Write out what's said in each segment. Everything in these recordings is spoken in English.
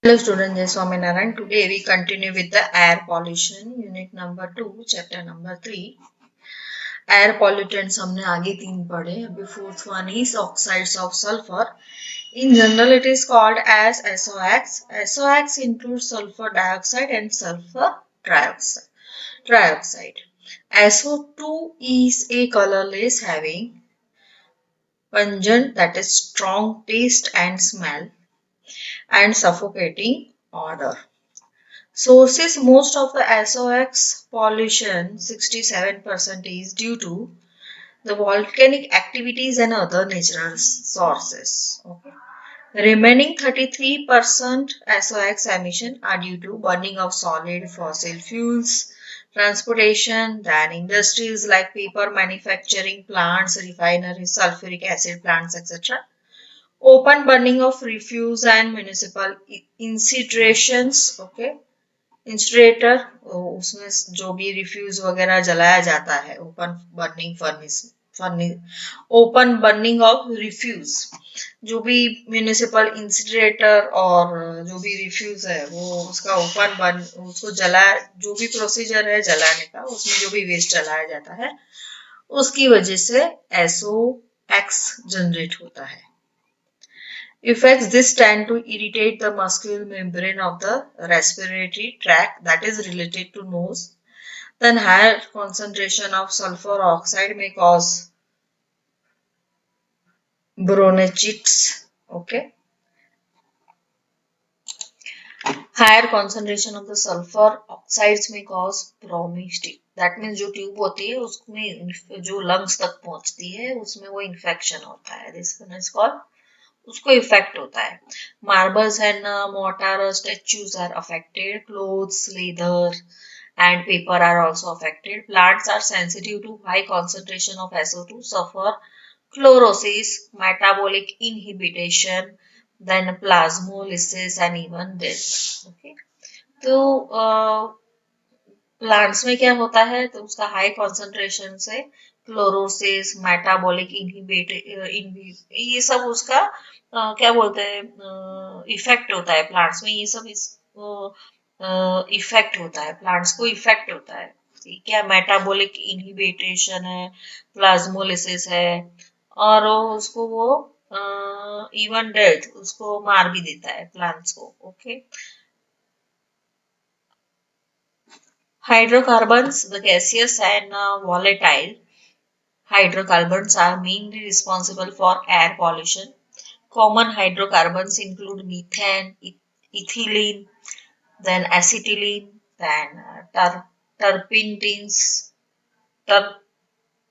Hello students, Jai Swaminarayan. Today we continue with the air pollution, unit number 2, chapter number 3. Air pollutants हमने आगे 3 पढ़े. अभी fourth one is oxides of sulfur. In general it is called as SOx. SOx includes sulfur dioxide and sulfur trioxide. SO2 is a colorless having pungent, that is strong taste and smell, and suffocating odor. Sources: most of the SOx pollution, 67%, is due to the volcanic activities and other natural sources. Okay. Remaining 33% SOx emission are due to burning of solid fossil fuels, transportation, then industries like paper manufacturing plants, refineries, sulfuric acid plants, etc. Open burning of refuse and municipal incinerations. Okay. Incinerator, उसमें जो भी refuse वगैरह जलाया जाता है, open burning of refuse, जो भी municipal incinerator और जो भी रिफ्यूज है वो उसका उसको जो भी प्रोसीजर है जलाने का, उसमें जो भी वेस्ट जलाया जाता है उसकी वजह से SOx जनरेट होता है. Effects: this tend to irritate the muscle membrane of the respiratory tract, that is related to nose. Then higher concentration of sulfur oxide may cause bronchitis. Okay. Higher concentration of the sulfur oxides may cause bronchitis. That means जो tube होती है उसमें जो lungs तक पहुंचती है उसमें वो इन्फेक्शन होता है. This one is called, उसको इफेक्ट होता है. Marbles and mortar statues are affected. Clothes, leather and paper are also affected. Plants are sensitive to high concentration of SO2, suffer chlorosis, metabolic inhibition, then plasmolysis and even death. Okay. तो plants में क्या होता है, तो उसका high concentration से chlorosis, metabolic ये सब उसका क्या बोलते हैं इफेक्ट होता है प्लांट्स में. ये सब इफेक्ट होता है, प्लांट्स को इफेक्ट होता है. ठीक है. मेटाबॉलिक इनहिबिटेशन है, प्लाज्मोलिसिस है, और उसको वो इवन डेथ, उसको मार भी देता है प्लांट्स को. Okay. Hydrocarbons, the gaseous and volatile hydrocarbons are mainly responsible for air pollution. Common hydrocarbons include methane, ethylene, then acetylene, then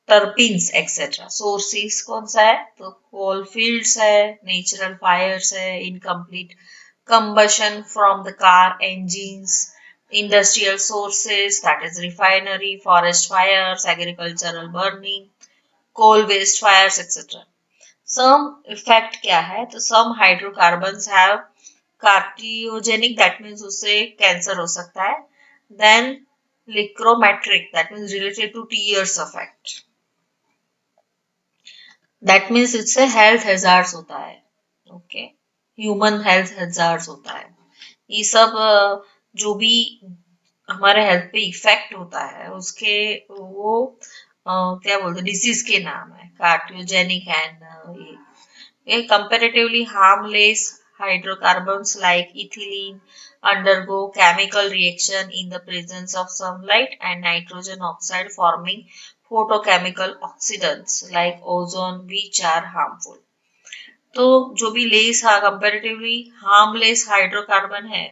terpenes, etc. Sources कौन सा है, तो coal fields है, natural fires है, incomplete combustion from the car engines, industrial sources, that is refinery, forest fires, agricultural burning, coal waste fires, etc. Some effect क्या है, तो some hydrocarbons have carcinogenic, that means उससे cancer हो सकता है. Then lichrometric, that means related to tears effect, that means इससे health hazards होता है. Okay. Human health hazards होता है. ये सब जो भी हमारे हेल्थ पे इफेक्ट होता है उसके वो क्या बोलते, डिसीज के नाम है. कार्डियोजेनिक एंड ये comparatively harmless hydrocarbons like ethylene undergo chemical reaction in the presence of sunlight and nitrogen oxide, forming photochemical oxidants like ozone, which are harmful. तो जो भी लेस कंपैरेटिवली हार्मलेस हाइड्रोकार्बन है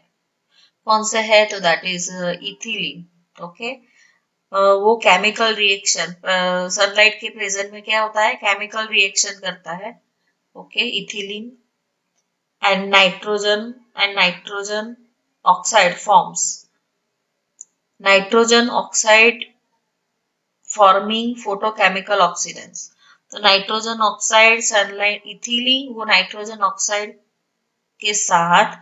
कौन सा है, तो दैट इज इथिलीन. ओके. वो chemical reaction sunlight के प्रेजेंट में क्या होता है, केमिकल रिएक्शन करता है. Okay. Ethylene and nitrogen oxide forms. Nitrogen oxide forming photochemical oxidants. तो नाइट्रोजन ऑक्साइड सनलाइट इथिलीन वो नाइट्रोजन ऑक्साइड के साथ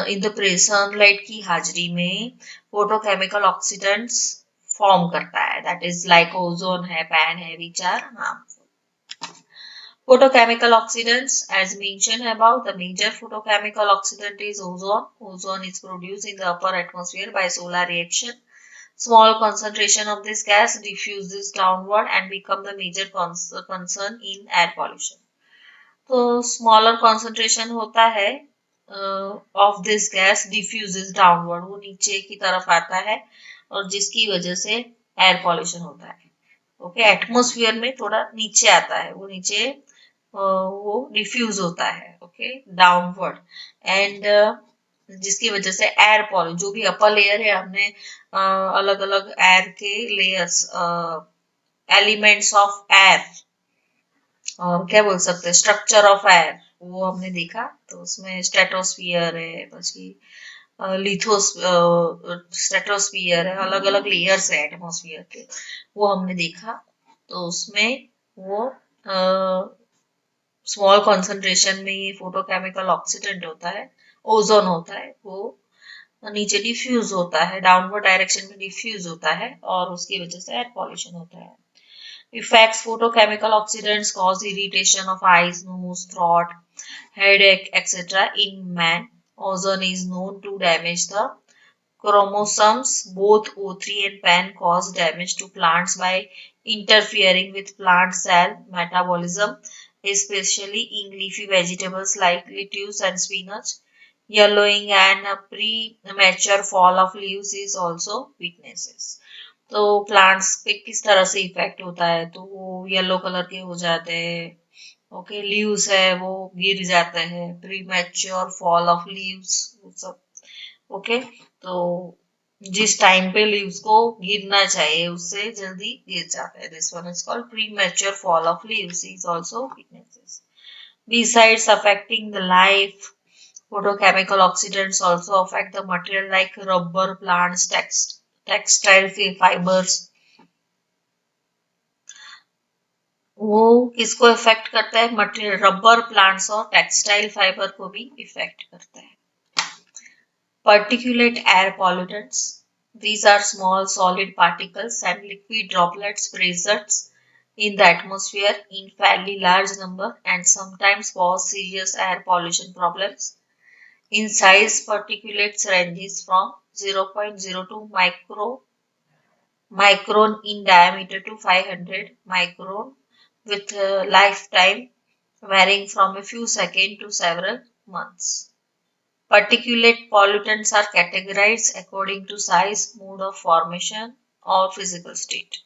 इन द सनलाइट की हाजिरी में फोटोकेमिकल ऑक्सीडेंट्स फॉर्म करता है. दैट इज लाइक ओजोन है, पैन है, which are harmful. Photochemical oxidants, as mentioned above, the major photochemical oxidant is ozone. Ozone is produced in the upper atmosphere by solar reaction. Small concentration of this gas diffuses downward and become the major concern in air pollution. तो smaller concentration होता है of this gas diffuses downward, वो नीचे की तरफ आता है और जिसकी वजह से एयर पॉल्यूशन होता है. ओके, एटमोस्फियर में थोड़ा नीचे आता है, वो नीचे वो डिफ्यूज होता है. ओके, डाउनवर्ड एंड जिसकी वजह से एयर पॉल्यूशन, जो भी अपर लेयर है, हमने अलग अलग एयर के लेयर्स, एलिमेंट्स ऑफ एयर, क्या बोल सकते हैं, स्ट्रक्चर ऑफ एयर, वो हमने देखा. तो उसमें स्ट्रेटोस्फियर है, પછી स्ट्रेटोस्फियर है, अलग अलग लेयर्स है एटमोस्फियर के, वो हमने देखा. तो उसमें वो स्मॉल कॉन्सेंट्रेशन में ये फोटोकेमिकल ऑक्सीडेंट होता है, ओजोन होता है, वो नीचे डिफ्यूज होता है, डाउनवर्ड डायरेक्शन में डिफ्यूज होता है और उसकी वजह से एयर पॉल्यूशन होता है. Effects: photochemical oxidants cause irritation of eyes, nose, throat, headache, etc. in man. Ozone is known to damage the chromosomes. Both O3 and PAN cause damage to plants by interfering with plant cell metabolism, especially in leafy vegetables like lettuce and spinach. Yellowing and premature fall of leaves is also weaknesses. तो plants पे किस तरह से effect होता है, तो वो yellow colour के हो जाते हैं. ओके, लीव्स है वो गिर जाते हैं, प्रीमैच्योर फॉल ऑफ लीव्स, सब. ओके, तो जिस टाइम पे लीव्स को गिरना चाहिए उससे जल्दी गिर जाता है. This one is called premature fall of leaves is also weaknesses. Besides affecting the life, photochemical oxidants also affect the material like rubber, plants, textile fibers. वो किसको इफेक्ट करता है? मटेरियल, रबर, प्लांट्स और टेक्सटाइल फाइबर को भी effect करता है. Particulate air pollutants. These are small solid particles and liquid droplets present in the atmosphere in fairly large number and sometimes cause serious air pollution problems. In size, particulates ranges from 0.02 micron in diameter to 500 micron, with a lifetime varying from a few seconds to several months. Particulate pollutants are categorized according to size, mode of formation, or physical state.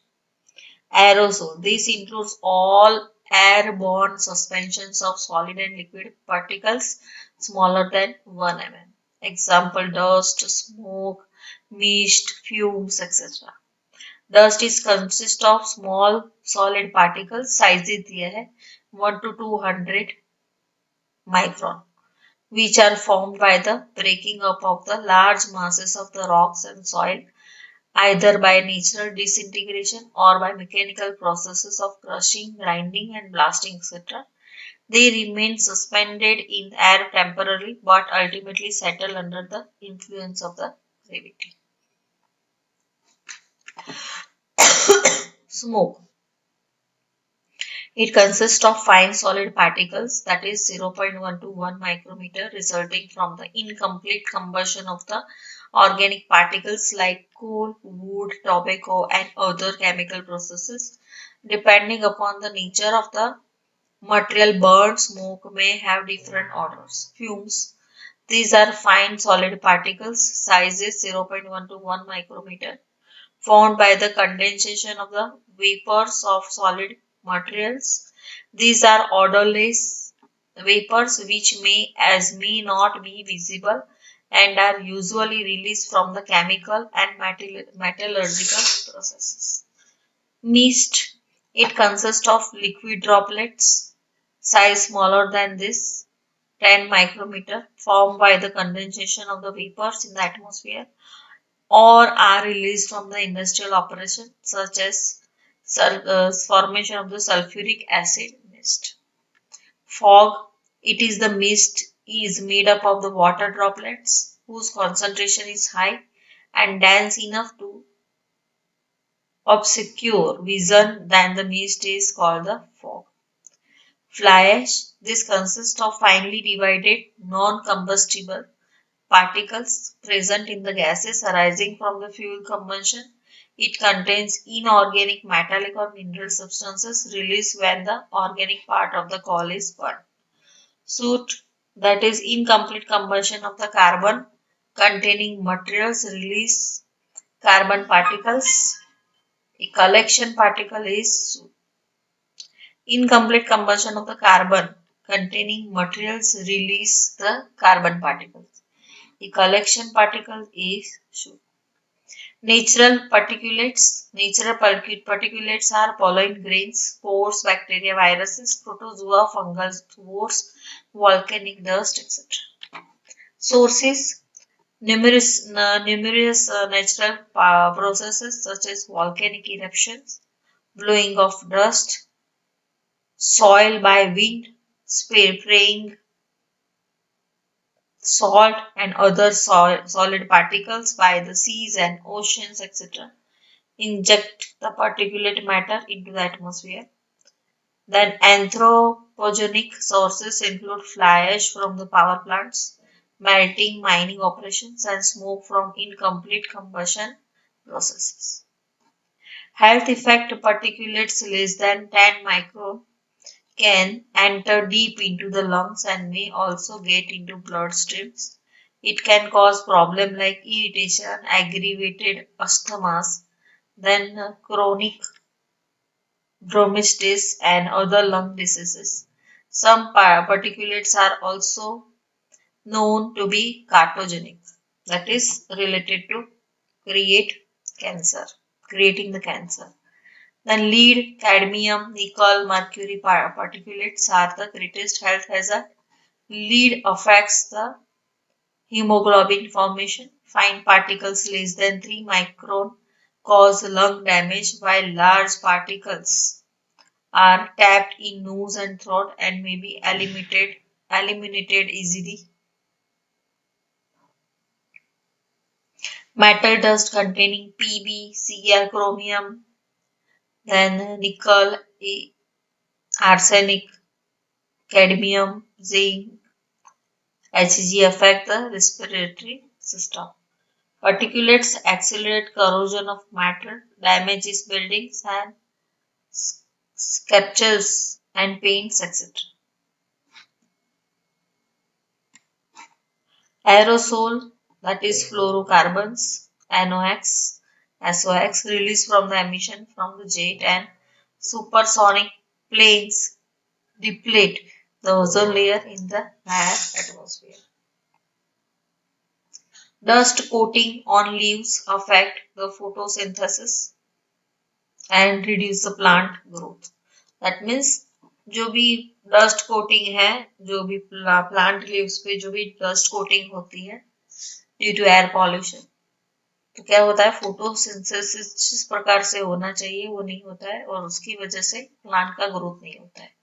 Aerosol. This includes all airborne suspensions of solid and liquid particles smaller than 1 mm. Example: dust, smoke, mist, fumes, etc. Dust is consists of small solid particles, sizes दिए है 1 to 200 micron, which are formed by the breaking up of the large masses of the rocks and soil, either by natural disintegration or by mechanical processes of crushing, grinding and blasting, etc. They remain suspended in air temporarily but ultimately settle under the influence of the gravity. Smoke. It consists of fine solid particles, that is 0.1 to 1 micrometer, resulting from the incomplete combustion of the organic particles like coal, wood, tobacco and other chemical processes. Depending upon the nature of the material burned, smoke may have different orders. Fumes. These are fine solid particles, sizes 0.1 to 1 micrometer, formed by the condensation of the vapors of solid materials. These are odorless vapors which may not be visible and are usually released from the chemical and metallurgical processes. Mist. It consists of liquid droplets, size smaller than this, 10 micrometer, formed by the condensation of the vapors in the atmosphere or are released from the industrial operation, such as formation of the sulfuric acid mist. Fog. It is the mist is made up of the water droplets whose concentration is high and dense enough to obscure vision. Then the mist is called the fog. Fly ash. This consists of finely divided non-combustible particles present in the gases arising from the fuel combustion. It contains inorganic metallic or mineral substances released when the organic part of the coal is burned. Soot, that is incomplete combustion of the carbon containing materials release carbon particles. A collection particle is soot. Incomplete combustion of the carbon containing materials release the carbon particles. The collection particle is soot. Natural particulates. Natural particulates are pollen grains, spores, bacteria, viruses, protozoa, fungal spores, volcanic dust, etc. Sources. Numerous natural processes such as volcanic eruptions, blowing of dust, soil by wind, spraying salt and other solid particles by the seas and oceans, etc. Inject the particulate matter into the atmosphere. Then anthropogenic sources include fly ash from the power plants, melting mining operations, and smoke from incomplete combustion processes. Health effect: particulates less than 10 micron can enter deep into the lungs and may also get into bloodstreams. It can cause problems like irritation, aggravated asthmas, then chronic bronchitis and other lung diseases. Some particulates are also known to be carcinogenic, that is related to create cancer, creating the cancer. Then lead, cadmium, nickel, mercury particulates are the greatest health hazard. Lead affects the hemoglobin formation. Fine particles less than 3 micron cause lung damage, while large particles are trapped in nose and throat and may be eliminated easily. Metal dust containing Pb, Cl, chromium, then nickel, arsenic, cadmium, zinc, Hg affect the respiratory system. Particulates accelerate corrosion of matter, damages buildings and sculptures and paints, etc. Aerosol, that is fluorocarbons, NOx, SOx, released from the emission from the jet and supersonic planes deplete the ozone layer in the higher atmosphere. Dust coating on leaves affect the photosynthesis and reduce the plant growth. That means जो भी dust coating है, जो भी plant leaves पे जो भी dust coating होती है ड्यू टू एयर पॉल्यूशन, तो क्या होता है, फोटोसिंथेसिस जिस प्रकार से होना चाहिए वो नहीं होता है और उसकी वजह से प्लांट का ग्रोथ नहीं होता है.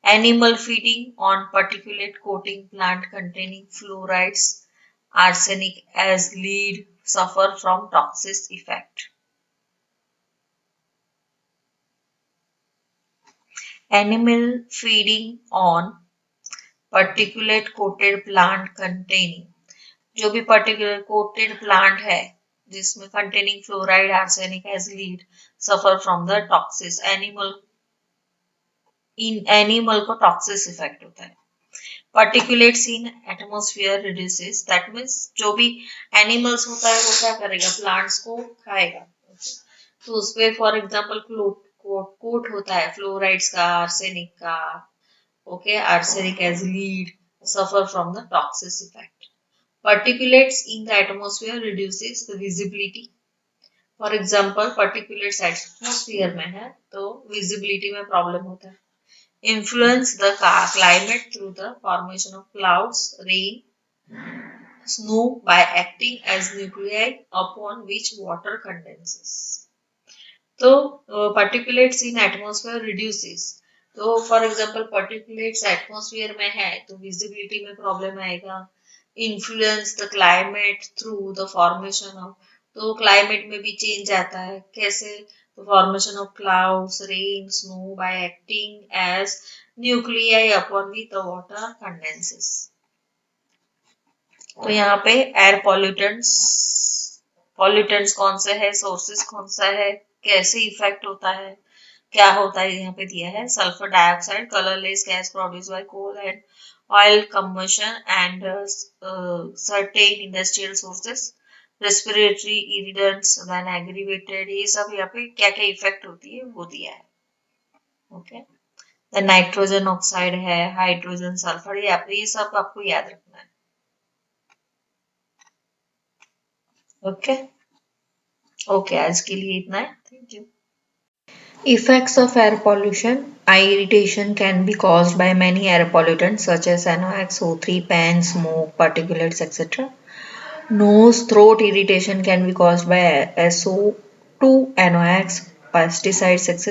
Animal feeding on particulate coating plant containing fluorides, arsenic as lead suffer from toxic effect. Animal feeding on particulate coated plant containing, जो भी particulate coated plant है जिसमें containing fluoride, arsenic as lead suffer from the toxic. Animal को toxic effect होता है. Particulates in atmosphere reduces, that means जो भी animals होता है वो क्या करेगा, plants को खाएगा. तो उसपे फॉर एग्जाम्पल कोट होता है फ्लोराइड्स का, आर्सेनिक का, okay, arsenic as lead suffer from the toxic effect. Particulates in the atmosphere reduces the visibility. For example particulates atmosphere में है तो विजिबिलिटी में प्रॉब्लम होता है. Influence the climate through the formation of clouds, rain, snow by acting as nuclei upon which water condenses. तो particulates in atmosphere reduces. तो for example particulates atmosphere में है तो विजिबिलिटी में प्रॉब्लम आएगा. Influence the climate through the formation of, तो climate में भी चेंज आता है कैसे, तो formation of clouds, rain, snow by acting as nuclei upon which the water condenses. तो यहाँ पे एयर पॉल्यूटेंट्स कौन से है, सोर्सेस कौन सा है, कैसे इफेक्ट होता है, क्या होता है, यहाँ पे दिया है. Sulphur dioxide, colourless gas produce by coal and oil combustion and certain industrial sources, respiratory irritants when aggravated, ये सब यहाँ पे क्या क्या इफेक्ट होती है वो दिया है. ओके, नाइट्रोजन ऑक्साइड है, हाइड्रोजन सल्फर, ये सब आपको याद रखना है. ओके ओके, आज के लिए इतना है. Thank you. Effects of air pollution. Eye irritation can be caused by many air pollutants such as NOx, O3, PAN, smoke, particulates, etc. Nose, throat irritation can be caused by SO2, NOx, pesticides, etc.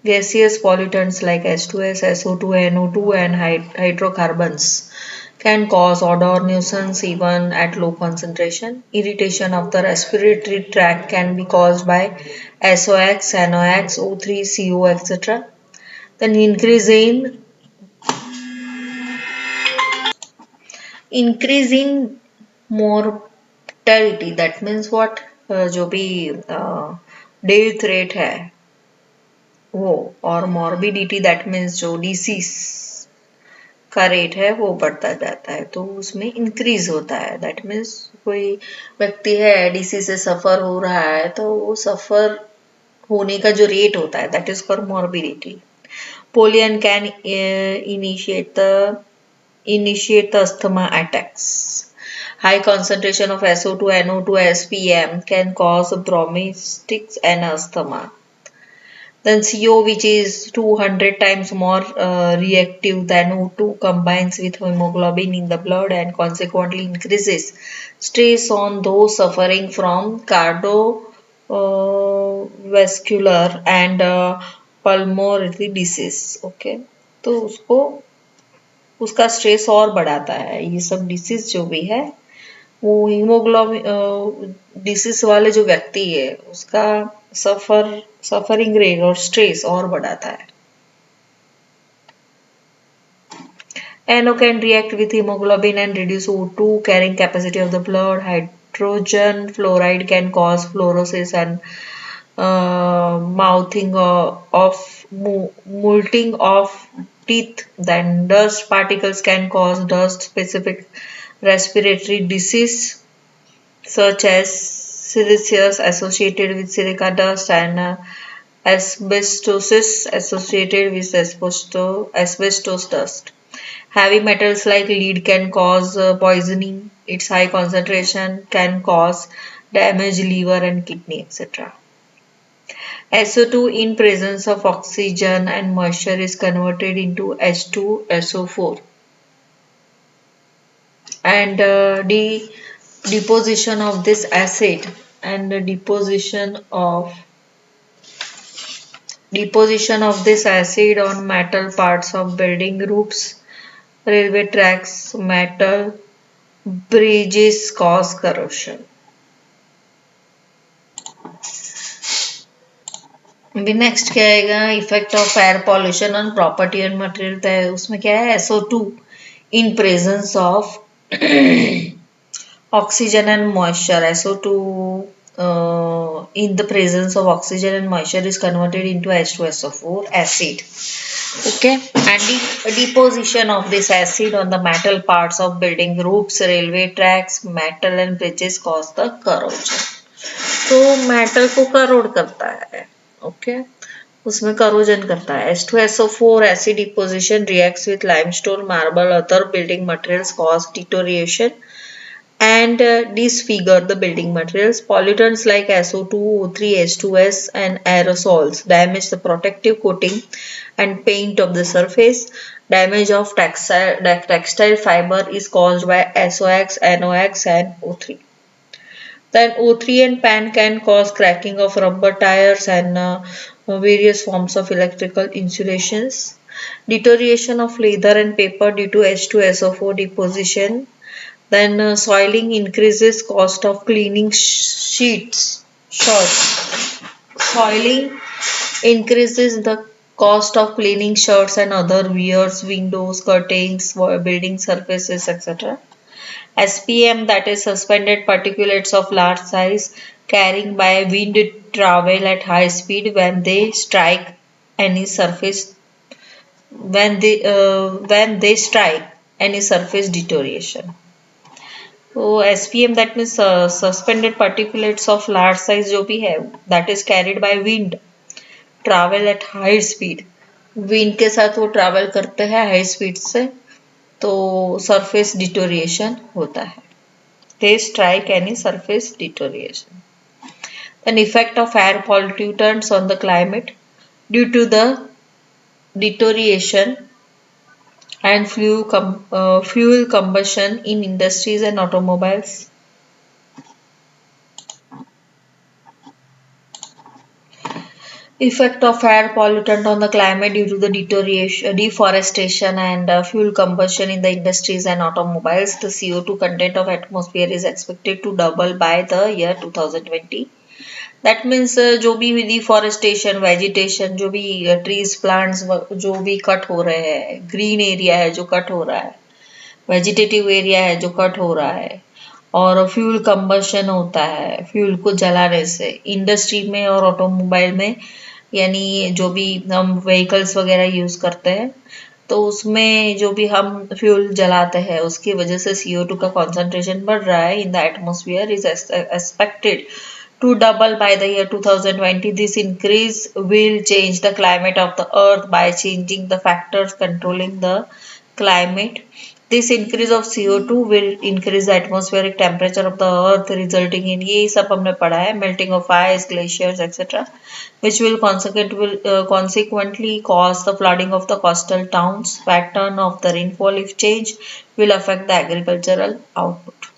Gaseous pollutants like H2S, SO2, NO2 and hydrocarbons can cause odor nuisance even at low concentration. Irritation of the respiratory tract can be caused by SOx, NOx, O3, CO, etc. Then increasing mortality, that means what, जो भी death rate है वो, और morbidity, that means जो disease का rate है वो बढ़ता जाता है, तो उसमें इंक्रीज होता है. दैट मीन्स कोई व्यक्ति है डिसीज से सफर हो रहा है तो वो सफर होने का जो रेट होता है that is for morbidity. Pollen can initiate the asthma attacks. High concentration of SO2, NO2, SPM can cause bronchitis and asthma. Then CO, which is 200 times more reactive than O2, combines with hemoglobin in the blood and consequently increases stress on those suffering from cardiovascular and pulmonary disease. Okay, तो उसका stress और बढ़ाता है. ये सब disease जो भी है वो हीमोग्लोबिन डिसीज वाले जो व्यक्ति है उसका सफरिंग रेट और स्ट्रेस और बढ़ाता है. NO can react with hemoglobin and reduce O2 carrying capacity of the blood. Hydrogen fluoride can cause fluorosis and molting of teeth. Then dust particles can cause dust specific respiratory disease such as siliceous associated with silica dust and asbestosis associated with asbestos dust. Heavy metals like lead can cause poisoning. Its high concentration can cause damage liver and kidney, etc. SO2 in presence of oxygen and moisture is converted into H2SO4, and deposition of this acid and the deposition of this acid on metal parts of building roofs, railway tracks, metal bridges cause corrosion. अभी next क्या आएगा, effect of air pollution on property and material. तो उसमें क्या है, SO2 in presence of oxygen and moisture. SO2 in the presence of oxygen and moisture is converted into H2SO4 acid. Okay, and the deposition of this acid on the metal parts of building roofs, railway tracks, metal and bridges cause the corrosion. तो metal को करोड करता है. Okay, उसमें corrosion करता है. H2SO4 acid deposition reacts with limestone, marble, other building materials, cause deterioration and disfigure the building materials. Pollutants like SO2, O3, H2S and aerosols damage the protective coating and paint of the surface. Damage of textile fiber is caused by SOx, NOx and O3. Then O3 and PAN can cause cracking of rubber tires and various forms of electrical insulations. Deterioration of leather and paper due to H2SO4 deposition. Then soiling increases cost of cleaning sheets. Soiling increases the cost of cleaning shirts and other wears, windows, curtains, building surfaces, etc. SPM, that is suspended particulates of large size carrying by wind, travel at high speed when they strike any surface when they strike any surface deterioration. So SPM, that means suspended particulates of large size जो भी है that is carried by wind, travel at high speed. Wind के साथ वो travel करते हैं high speed से, तो सरफेस डिटोरिएशन होता है. They strike any surface deterioration. An effect of air pollutants on the climate due to the deterioration and fuel combustion in industries and automobiles. Effect of air pollutant on the climate due to the deforestation and fuel combustion in the industries and automobiles. The CO2 content of atmosphere is expected to double by the year 2020. That means जो भी deforestation, vegetation, जो भी trees plants जो भी cut हो रहे हैं, green area है जो कट हो रहा है, वेजिटेटिव एरिया है जो कट हो रहा है, और फ्यूल कंबशन होता है फ्यूल को जलाने से इंडस्ट्री में और ऑटोमोबाइल में, यानी जो भी हम व्हीकल्स वगैरह यूज करते हैं तो उसमें जो भी हम फ्यूल जलाते हैं उसकी वजह से CO2 का कॉन्सेंट्रेशन बढ़ रहा है इन the atmosphere is expected to double by the year 2020. This increase will change the climate of the earth by changing the factors controlling the climate. This increase of CO2 will increase the atmospheric temperature of the earth, resulting in ये सब हमने पढ़ा है melting of ice, glaciers, etc., which will consequently cause the flooding of the coastal towns. Pattern of the rainfall, if change, will affect the agricultural output.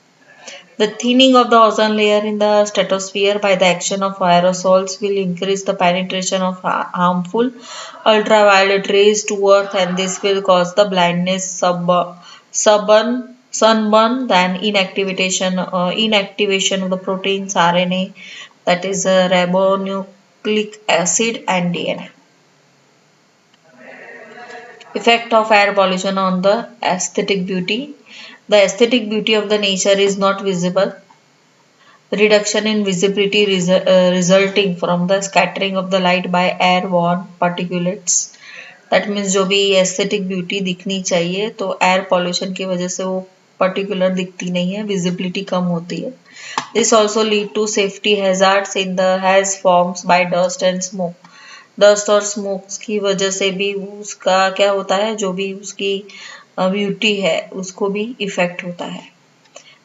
The thinning of the ozone layer in the stratosphere by the action of aerosols will increase the penetration of harmful ultraviolet rays to Earth, and this will cause the blindness, sunburn, then inactivation of the proteins RNA, that is ribonucleic acid, and DNA. Effect of air pollution on the aesthetic beauty. The aesthetic beauty of the nature is not visible. Reduction in visibility resulting from the scattering of the light by airborne particulates. That means जो भी aesthetic beauty दिखनी चाहिए तो air pollution की वजह से वो particular दिखती नहीं है, visibility कम होती है. This also lead to safety hazards in the as forms by dust and smoke. Dust और smoke की वजह से भी उसका क्या होता है, जो भी उसकी ब्यूटी है उसको भी इफेक्ट होता है.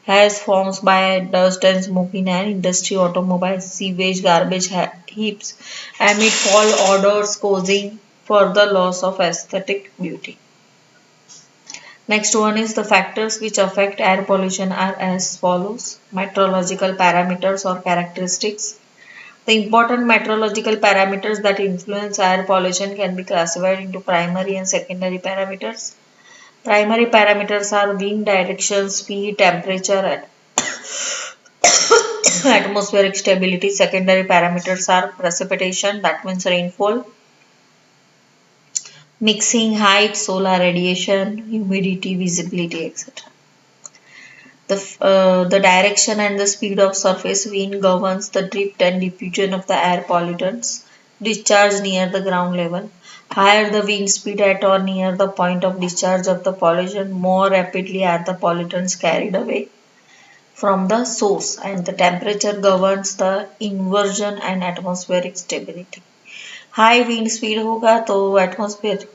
Has forms by dust and smoke in an industry, automobiles, sewage, garbage heaps emit foul odors causing further loss of aesthetic beauty. Next one is the factors which affect air pollution are as follows. Metrological parameters or characteristics. The important metrological parameters that influence air pollution can be classified into primary and secondary parameters. Primary parameters are wind direction, speed, temperature, and atmospheric stability. Secondary parameters are precipitation, that means rainfall, mixing height, solar radiation, humidity, visibility, etc. The direction and the speed of surface wind governs the drift and diffusion of the air pollutants. Discharge near the ground level. Higher the wind speed at or near the point of discharge of the pollution, more rapidly are the pollutants carried away from the source, and the temperature governs the inversion and atmospheric stability. High wind speed होगा तो atmosphere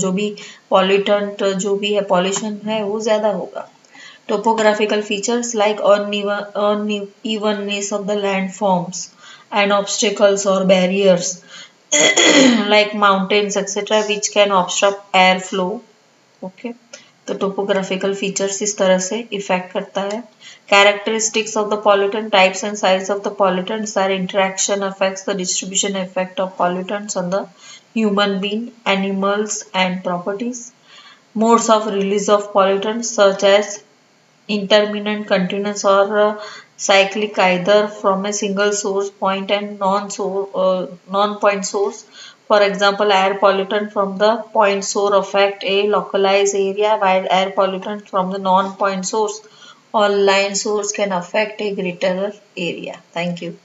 जो भी pollutant जो भी है pollution है वो ज़्यादा होगा. Topographical features like unevenness of the landforms and obstacles or barriers like mountains, etc., which can obstruct airflow. Okay, तो topographical features इस तरह से इफेक्ट करता है. Characteristics of the pollutant, types and size of the pollutants are interaction affects the distribution effect of pollutants on the human being, animals, and properties. Modes of release of pollutants such as intermittent, continuous, or cyclic, either from a single source point and non-point source. For example, air pollutant from the point source affect a localized area, while air pollutant from the non-point source or line source can affect a greater area. Thank you.